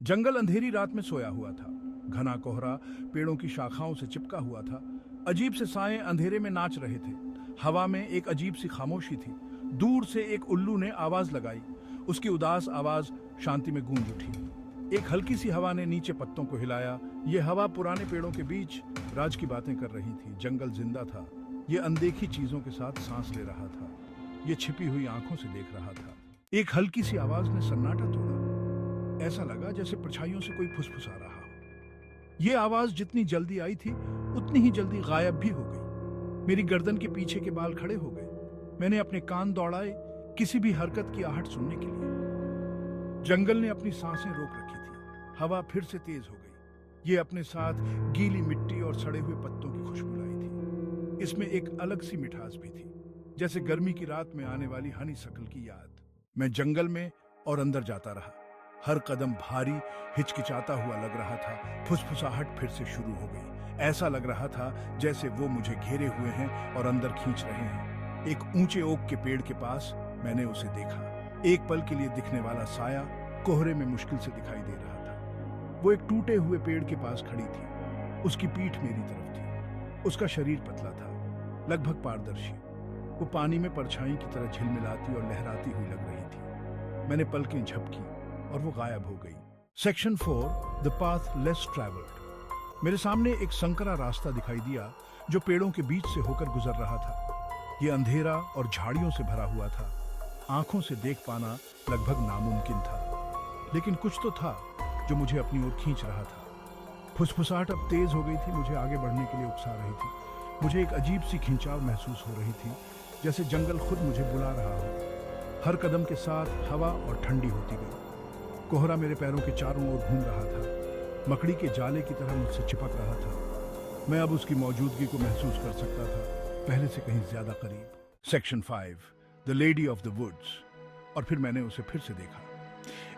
जंगल अंधेरी रात में सोया हुआ था। घना कोहरा पेड़ों की शाखाओं से चिपका हुआ था। अजीब से साए अंधेरे में नाच रहे थे। हवा में एक अजीब सी खामोशी थी। दूर से एक उल्लू ने आवाज लगाई। उसकी उदास आवाज शांति में गूंज उठी। एक हल्की सी हवा ने नीचे पत्तों को हिलाया। यह हवा पुराने पेड़ों के बीच राज की बातें कर रही थी। जंगल जिंदा था। ये अनदेखी चीजों के साथ सांस ले रहा था। ये छिपी हुई आंखों से देख रहा था। एक हल्की सी आवाज ने सन्नाटा तोड़ा। ऐसा लगा जैसे परछाइयों से कोई फुसफुसा रहा हो। ये आवाज जितनी जल्दी आई थी उतनी ही जल्दी गायब भी हो गई। मेरी गर्दन के पीछे के बाल खड़े हो गए। मैंने अपने कान दौड़ाए किसी भी हरकत की आहट सुनने के लिए। जंगल ने अपनी सांसें रोक रखी थी। हवा फिर से तेज हो गई। ये अपने साथ गीली मिट्टी और सड़े हुए पत्तों की खुशबू लाई थी। इसमें एक अलग सी मिठास भी थी, जैसे गर्मी की रात में आने वाली हनीसकल की याद। मैं जंगल में और अंदर जाता रहा। हर कदम भारी, हिचकिचाता हुआ लग रहा था। फुसफुसाहट फिर से शुरू हो गई। ऐसा लग रहा था जैसे वो मुझे घेरे हुए हैं और अंदर खींच रहे हैं। एक ऊंचे ओक के पेड़ के पास मैंने उसे देखा। एक पल के लिए दिखने वाला साया कोहरे में मुश्किल से दिखाई दे रहा था। वो एक टूटे हुए पेड़ के पास खड़ी थी। उसकी पीठ मेरी तरफ थी। उसका शरीर पतला था, लगभग पारदर्शी। वो पानी में परछाई की तरह झिलमिलाती और लहराती हुई लग रही थी। मैंने पलकें झपकी और वो गायब हो गई। Section 4, the path less travelled. मेरे सामने एक संकरा रास्ता दिखाई दिया जो पेड़ों के बीच से होकर गुजर रहा था। ये अंधेरा और झाड़ियों से भरा हुआ था। आंखों से देख पाना लगभग नामुमकिन था, लेकिन कुछ तो था जो मुझे अपनी ओर खींच रहा था। फुसफुसाहट अब तेज हो गई थी, मुझे आगे बढ़ने के लिए उकसा रही थी। मुझे एक अजीब सी खिंचाव महसूस हो रही थी, जैसे जंगल खुद मुझे बुला रहा हो। हर कदम के साथ हवा और ठंडी होती गई। कोहरा मेरे पैरों के चारों ओर घूम रहा था। मकड़ी के जाले की तरह मुझसे चिपक रहा था। मैं अब उसकी मौजूदगी को महसूस कर सकता था, पहले से कहीं ज्यादा करीब। Section 5, the lady of the woods. और फिर मैंने उसे फिर से देखा।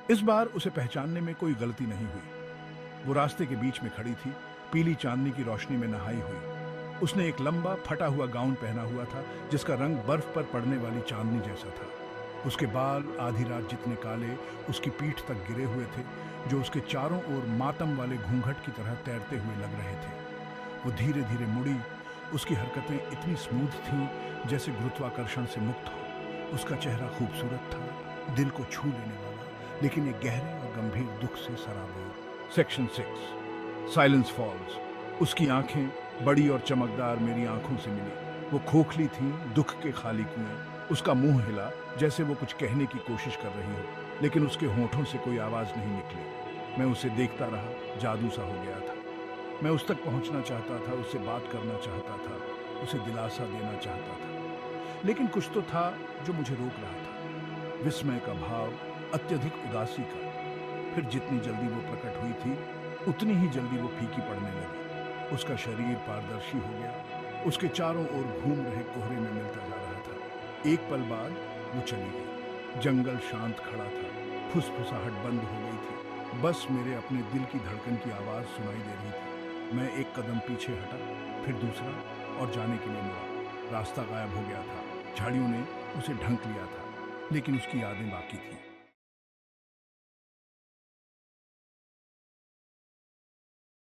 इस बार उसे पहचानने में कोई गलती नहीं हुई। वो रास्ते के बीच में खड़ी थी, पीली चांदनी की रोशनी में नहाई हुई। उसने एक लंबा फटा हुआ गाउन पहना हुआ था जिसका रंग बर्फ पर पड़ने वाली चांदनी जैसा था। उसके बाल आधी रात जितने काले उसकी पीठ तक गिरे हुए थे, जो उसके चारों ओर मातम वाले घूंघट की तरह तैरते हुए लग रहे थे। वो धीरे धीरे मुड़ी। उसकी हरकतें इतनी स्मूथ थीं जैसे गुरुत्वाकर्षण से मुक्त हो। उसका चेहरा खूबसूरत था, दिल को छू लेने वाला, लेकिन एक गहरे और गंभीर दुख से सराबोर। Section 6, silence falls. उसकी आंखें बड़ी और चमकदार मेरी आंखों से मिली। वो खोखली थी, दुख के खाली कुएं। उसका मुंह हिला जैसे वो कुछ कहने की कोशिश कर रही हो, लेकिन उसके होठों से कोई आवाज नहीं निकली। मैं उसे देखता रहा, जादू सा हो गया था। मैं उस तक पहुंचना चाहता था, उससे बात करना चाहता था, उसे दिलासा देना चाहता था, लेकिन कुछ तो था जो मुझे रोक रहा था। विस्मय का भाव, अत्यधिक उदासी का। फिर जितनी जल्दी वो प्रकट हुई थी उतनी ही जल्दी वो फीकी पड़ने लगी। उसका शरीर पारदर्शी हो गया। उसके चारों ओर घूम रहे कोहरे में मिलता जा रहा था। एक पल बाद वो चली गई। जंगल शांत खड़ा था। फुसफुसाहट बंद हो गई थी। बस मेरे अपने दिल की धड़कन की आवाज सुनाई दे रही थी। मैं एक कदम पीछे हटा, फिर दूसरा, और जाने के लिए मुड़ा। रास्ता गायब हो गया था। झाड़ियों ने उसे ढंक लिया था, लेकिन उसकी यादें बाकी थी।